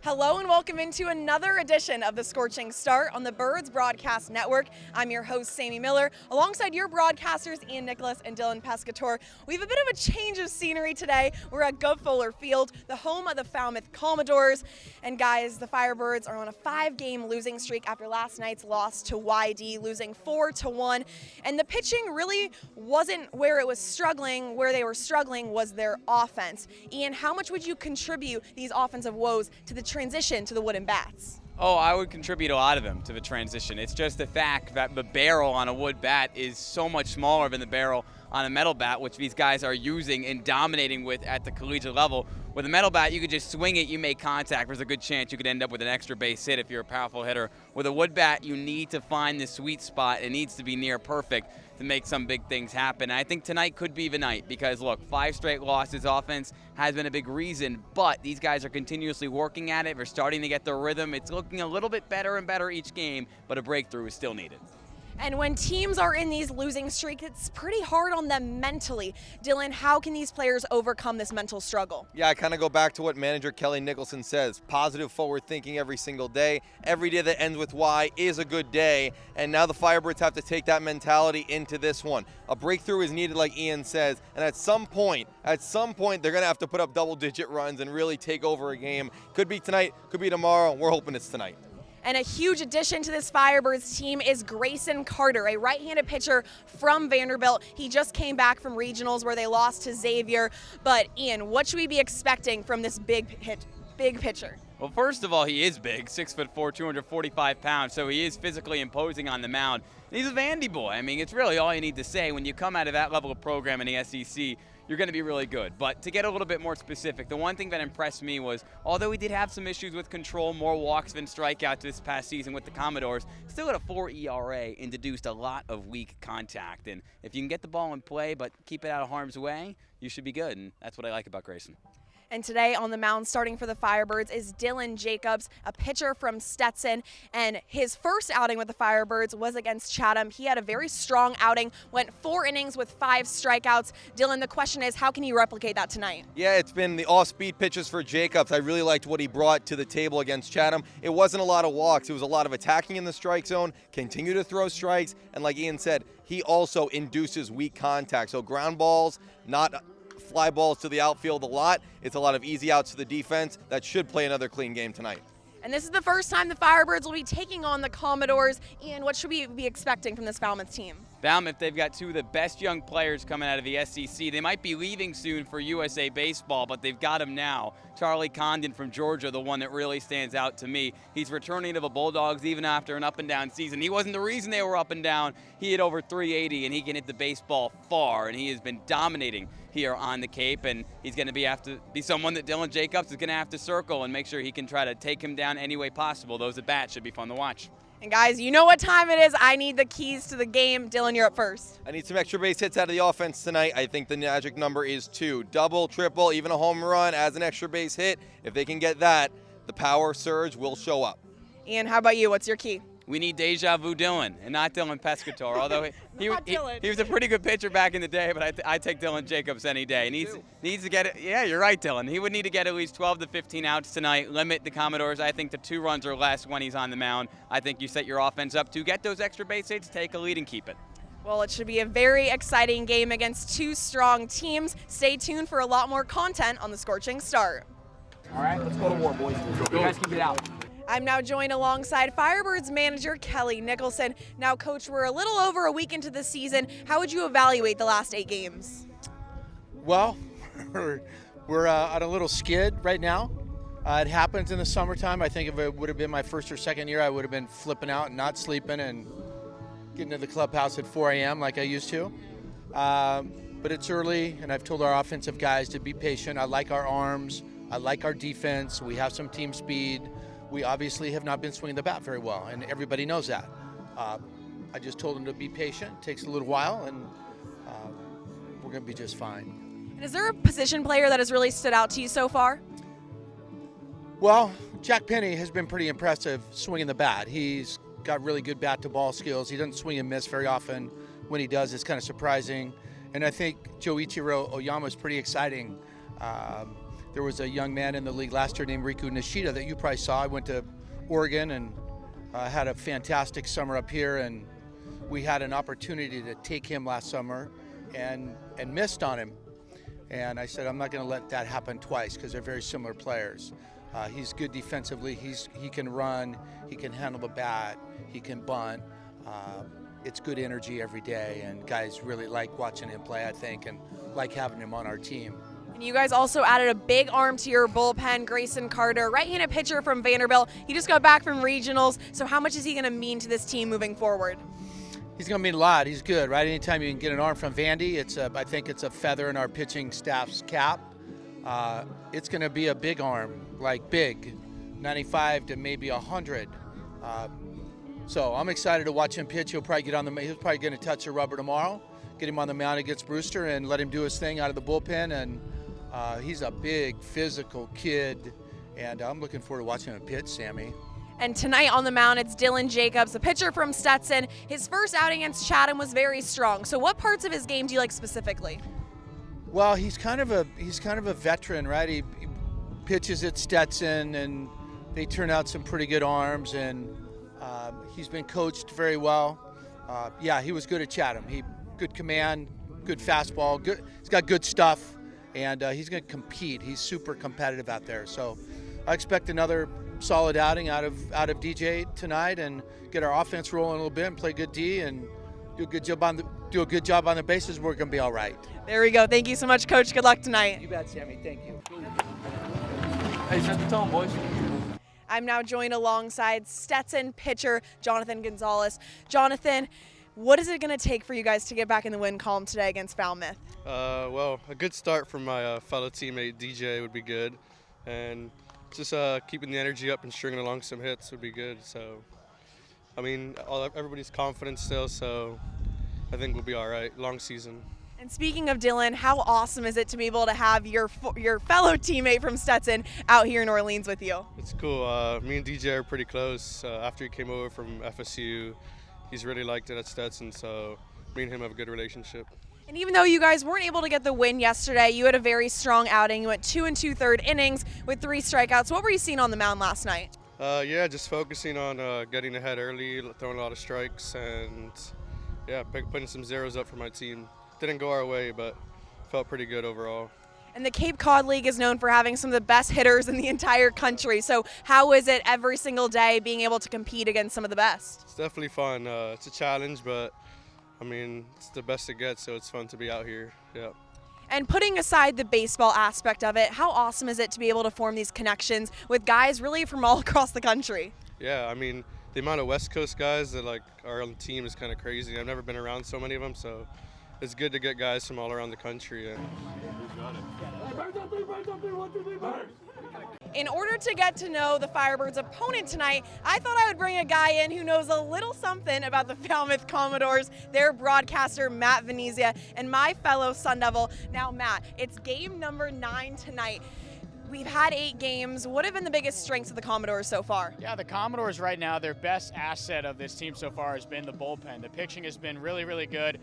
Hello and welcome into another edition of the Scorching Start on the Birds Broadcast Network. I'm your host, Sammy Miller, alongside your broadcasters, Ian Nicholas and Dylan Pescatore. We have a bit of a change of scenery today. We're at Fuller Field, the home of the Falmouth Commodores. And guys, the Firebirds are on a 5-game losing streak after last night's loss to YD, losing 4-1. And the pitching really wasn't where it was struggling. Where they were struggling was their offense. Ian, how much would you contribute these offensive woes to the transition to the wooden bats? Oh, I would contribute a lot of them to the transition. It's just the fact that the barrel on a wood bat is so much smaller than the barrel on a metal bat, which these guys are using and dominating with at the collegiate level. With a metal bat, you could just swing it, you make contact. There's a good chance you could end up with an extra base hit if you're a powerful hitter. With a wood bat, you need to find the sweet spot. It needs to be near perfect to make some big things happen. I think tonight could be the night because, look, 5 straight losses. Offense has been a big reason, but these guys are continuously working at it. They're starting to get their rhythm. It's looking a little bit better and better each game, but a breakthrough is still needed. And when teams are in these losing streaks, it's pretty hard on them mentally. Dylan, how can these players overcome this mental struggle? Yeah, I kind of go back to what manager Kelly Nicholson says. Positive forward thinking every single day. Every day that ends with Y is a good day. And now the Firebirds have to take that mentality into this one. A breakthrough is needed, like Ian says. And at some point, they're going to have to put up double-digit runs and really take over a game. Could be tonight, could be tomorrow. We're hoping it's tonight. And a huge addition to this Firebirds team is Grayson Carter, a right-handed pitcher from Vanderbilt. He just came back from regionals where they lost to Xavier. But Ian, what should we be expecting from this big pitcher? Well, first of all, he is big, 6'4", 245 pounds, so he is physically imposing on the mound. And he's a Vandy boy. I mean, it's really all you need to say. When you come out of that level of program in the SEC, you're going to be really good. But to get a little bit more specific, the one thing that impressed me was, although he did have some issues with control, more walks than strikeouts this past season with the Commodores, still had a 4 ERA and deduced a lot of weak contact. And if you can get the ball in play but keep it out of harm's way, you should be good. And that's what I like about Grayson. And today on the mound, starting for the Firebirds, is Dylan Jacobs, a pitcher from Stetson. And his first outing with the Firebirds was against Chatham. He had a very strong outing, went 4 innings with 5 strikeouts. Dylan, the question is, how can you replicate that tonight? Yeah, it's been the off-speed pitches for Jacobs. I really liked what he brought to the table against Chatham. It wasn't a lot of walks. It was a lot of attacking in the strike zone, continue to throw strikes, and like Ian said, he also induces weak contact. So ground balls, not fly balls to the outfield a lot. It's a lot of easy outs to the defense. That should play another clean game tonight. And this is the first time the Firebirds will be taking on the Commodores. Ian, what should we be expecting from this Falmouth team? Falmouth, they've got 2 of the best young players coming out of the SEC. They might be leaving soon for USA Baseball, but they've got them now. Charlie Condon from Georgia, the one that really stands out to me. He's returning to the Bulldogs even after an up-and-down season. He wasn't the reason they were up and down. He hit over 380, and he can hit the baseball far, and he has been dominating here on the Cape, and he's going to have to be someone that Dylan Jacobs is going to have to circle and make sure he can try to take him down any way possible. Those at bat should be fun to watch. And guys, you know what time it is. I need the keys to the game. Dylan, you're up first. I need some extra base hits out of the offense tonight. I think the magic number is 2. Double, triple, even a home run as an extra base hit. If they can get that, the power surge will show up. Ian, how about you? What's your key? We need deja vu Dylan and not Dylan Pescatore, although he was a pretty good pitcher back in the day, but I take Dylan Jacobs any day. He needs to get it. Yeah, you're right, Dylan. He would need to get at least 12 to 15 outs tonight, limit the Commodores, I think, to 2 runs or less when he's on the mound. I think you set your offense up to get those extra base hits, take a lead, and keep it. Well, it should be a very exciting game against 2 strong teams. Stay tuned for a lot more content on the Scorching Start. All right, let's go to war, boys. You guys can get out. I'm now joined alongside Firebirds manager Kelly Nicholson. Now, Coach, we're a little over a week into the season. How would you evaluate the last 8 games? Well, we're on a little skid right now. It happens in the summertime. I think if it would have been my first or second year, I would have been flipping out and not sleeping and getting to the clubhouse at 4 a.m. like I used to. But it's early, and I've told our offensive guys to be patient. I like our arms. I like our defense. We have some team speed. We obviously have not been swinging the bat very well, and everybody knows that. I just told them to be patient. It takes a little while, and we're going to be just fine. And is there a position player that has really stood out to you so far? Well, Jack Penny has been pretty impressive swinging the bat. He's got really good bat-to-ball skills. He doesn't swing and miss very often. When he does, it's kind of surprising. And I think Joichiro Oyama is pretty exciting. there was a young man in the league last year named Riku Nishida that you probably saw. I went to Oregon and had a fantastic summer up here, and we had an opportunity to take him last summer and missed on him. And I said, I'm not going to let that happen twice because they're very similar players. He's good defensively. He can run. He can handle the bat. He can bunt. It's good energy every day, and guys really like watching him play, I think, and like having him on our team. And you guys also added a big arm to your bullpen, Grayson Carter, right-handed pitcher from Vanderbilt. He just got back from regionals, so how much is he going to mean to this team moving forward? He's going to mean a lot. He's good, right? Anytime you can get an arm from Vandy, I think it's a feather in our pitching staff's cap. It's going to be a big arm, like big, 95 to maybe 100. So I'm excited to watch him pitch. He's probably going to touch the rubber tomorrow, get him on the mound against Brewster and let him do his thing out of the bullpen. And he's a big, physical kid, and I'm looking forward to watching him pitch, Sammy. And tonight on the mound, it's Dylan Jacobs, a pitcher from Stetson. His first outing against Chatham was very strong. So what parts of his game do you like specifically? Well, he's kind of a veteran, right? He pitches at Stetson, and they turn out some pretty good arms, and he's been coached very well. He was good at Chatham. Good command, good fastball. Good. He's got good stuff, and he's going to compete. He's super competitive out there. So I expect another solid outing out of DJ tonight, and get our offense rolling a little bit and play good D and do a good job on the bases. We're going to be all right. There we go. Thank you so much, Coach. Good luck tonight. You bet, Sammy. Thank you. Hey, set the tone, boys. I'm now joined alongside Stetson pitcher Jonathan Gonzalez. Jonathan, what is it going to take for you guys to get back in the win column today against Falmouth? Well, a good start from my fellow teammate DJ would be good, and just keeping the energy up and stringing along some hits would be good. So, I mean, everybody's confident still, so I think we'll be all right. Long season. And speaking of Dylan, how awesome is it to be able to have your fellow teammate from Stetson out here in Orleans with you? It's cool. Me and DJ are pretty close. After he came over from FSU, he's really liked it at Stetson, so me and him have a good relationship. And even though you guys weren't able to get the win yesterday, you had a very strong outing. You went 2 2/3 innings with 3 strikeouts. What were you seeing on the mound last night? Just focusing on getting ahead early, throwing a lot of strikes, and putting some zeros up for my team. Didn't go our way, but felt pretty good overall. And the Cape Cod League is known for having some of the best hitters in the entire country. So how is it every single day being able to compete against some of the best? It's definitely fun. It's a challenge, but I mean, it's the best it gets, so it's fun to be out here. Yeah. And putting aside the baseball aspect of it, how awesome is it to be able to form these connections with guys really from all across the country? Yeah, I mean, the amount of West Coast guys that are on the team is kind of crazy. I've never been around so many of them, so it's good to get guys from all around the country. In order to get to know the Firebirds' opponent tonight, I thought I would bring a guy in who knows a little something about the Falmouth Commodores, their broadcaster, Matt Venezia, and my fellow Sun Devil. Now, Matt, it's game number 9 tonight. We've had 8 games. What have been the biggest strengths of the Commodores so far? Yeah, the Commodores right now, their best asset of this team so far has been the bullpen. The pitching has been really, really good.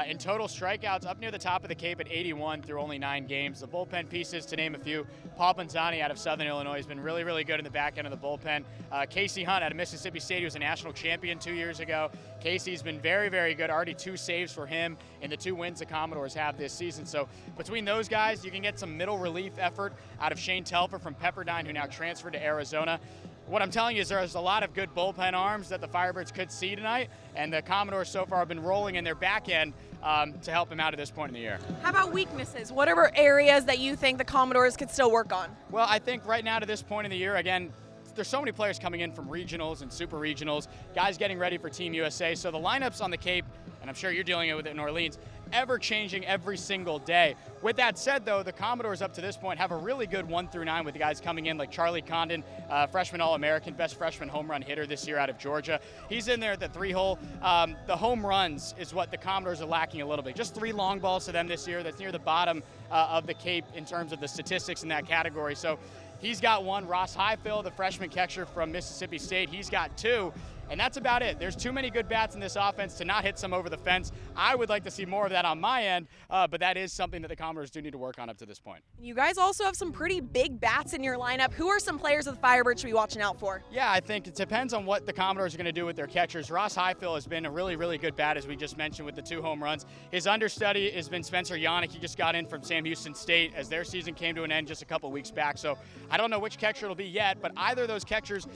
In total strikeouts, up near the top of the Cape at 81 through only 9 games. The bullpen pieces, to name a few, Paul Bonzani out of Southern Illinois has been really, really good in the back end of the bullpen. Casey Hunt out of Mississippi State, who was a national champion 2 years ago. Casey's been very, very good. Already 2 saves for him in the 2 wins the Commodores have this season. So between those guys, you can get some middle relief effort out of Shane Telfer from Pepperdine, who now transferred to Arizona. What I'm telling you is there's a lot of good bullpen arms that the Firebirds could see tonight, and the Commodores so far have been rolling in their back end to help them out at this point in the year. How about weaknesses? What are areas that you think the Commodores could still work on? Well, I think right now to this point in the year, again, there's so many players coming in from regionals and super regionals, guys getting ready for Team USA. So the lineups on the Cape, and I'm sure you're dealing with it in Orleans, ever changing every single day. With that said, though, the Commodores up to this point have a really good 1 through 9 with the guys coming in like Charlie Condon, freshman All-American, best freshman home run hitter this year out of Georgia. He's in there at the 3-hole. The home runs is what the Commodores are lacking a little bit. Just 3 long balls to them this year. That's near the bottom of the Cape in terms of the statistics in that category. So he's got 1. Ross Highfill, the freshman catcher from Mississippi State, he's got 2. and that's about it. There's too many good bats in this offense to not hit some over the fence. I would like to see more of that on my end, but that is something that the Commodores do need to work on up to this point. You guys also have some pretty big bats in your lineup. Who are some players of the Firebirds should be watching out for? Yeah, I think it depends on what the Commodores are going to do with their catchers. Ross Highfill has been a really, really good bat, as we just mentioned, with the 2 home runs. His understudy has been Spencer Yannick. He just got in from Sam Houston State as their season came to an end just a couple weeks back. So I don't know which catcher it'll be yet, but either of those catchers,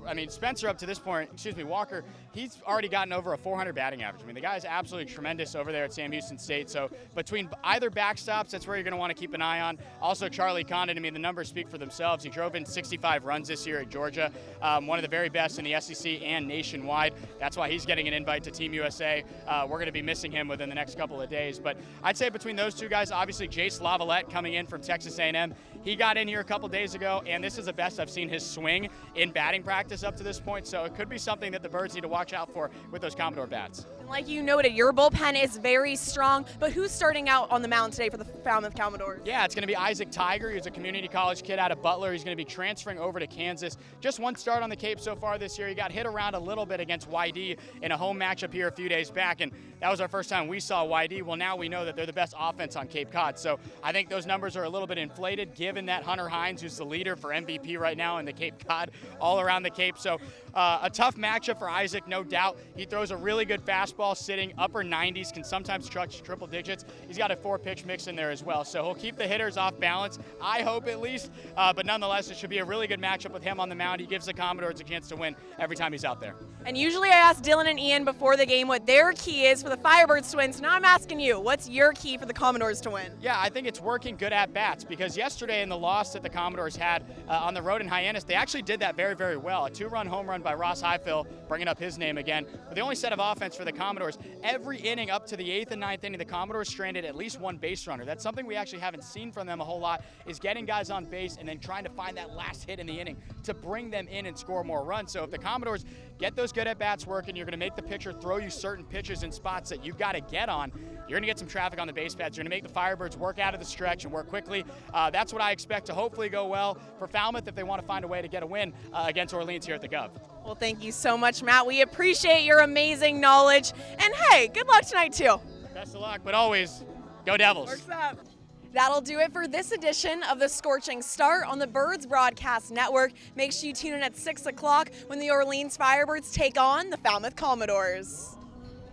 I mean, Spencer up to this point, Walker, he's already gotten over a 400 batting average. I mean, the guy's absolutely tremendous over there at Sam Houston State. So between either backstops, that's where you're going to want to keep an eye on. Also, Charlie Condon, I mean, the numbers speak for themselves. He drove in 65 runs this year at Georgia, one of the very best in the SEC and nationwide. That's why he's getting an invite to Team USA. We're going to be missing him within the next couple of days. But I'd say between those two guys, obviously Jace Lavalette coming in from Texas A&M. He got in here a couple days ago, and this is the best I've seen his swing in batting practice up to this point. So it could be something that the Birds need to watch out for with those Commodore bats. And like you noted, your bullpen is very strong, but who's starting out on the mound today for the Falmouth Commodores? Yeah, it's going to be Isaac Tiger. He's a community college kid out of Butler. He's going to be transferring over to Kansas. Just one start on the Cape so far this year. He got hit around a little bit against YD in a home matchup here a few days back, and that was our first time we saw YD. Well, now we know that they're the best offense on Cape Cod. So I think those numbers are a little bit inflated given that Hunter Hines, who's the leader for MVP right now in the Cape Cod, all around the Cape. So a tough matchup for Isaac, no doubt. He throws a really good fastball sitting upper 90s, can sometimes touch triple digits. He's got a 4-pitch mix in there as well. So he'll keep the hitters off balance, I hope at least. But nonetheless, it should be a really good matchup with him on the mound. He gives the Commodores a chance to win every time he's out there. And usually I ask Dylan and Ian before the game what their key is for the Firebirds to win. So now I'm asking you, what's your key for the Commodores to win? Yeah, I think it's working good at bats, because yesterday in the loss that the Commodores had on the road in Hyannis, they actually did that very, very well. A 2-run home run by Ross Highfill, bringing up his name again. But the only set of offense for the Commodores, every inning up to the 8th and 9th inning, the Commodores stranded at least one base runner. That's something we actually haven't seen from them a whole lot, is getting guys on base and then trying to find that last hit in the inning to bring them in and score more runs. So if the Commodores get those good at-bats working, you're going to make the pitcher throw you certain pitches in spots that you've got to get on. You're going to get some traffic on the base pads. You're going to make the Firebirds work out of the stretch and work quickly. That's what I expect to hopefully go well for Falmouth if they want to find a way to get a win against Orleans here at the Gov. Well, thank you so much, Matt. We appreciate your amazing knowledge. And hey, good luck tonight, too. Best of luck, but always, go Devils. Works up. That'll do it for this edition of the Scorching Start on the Birds Broadcast Network. Make sure you tune in at 6 o'clock when the Orleans Firebirds take on the Falmouth Commodores.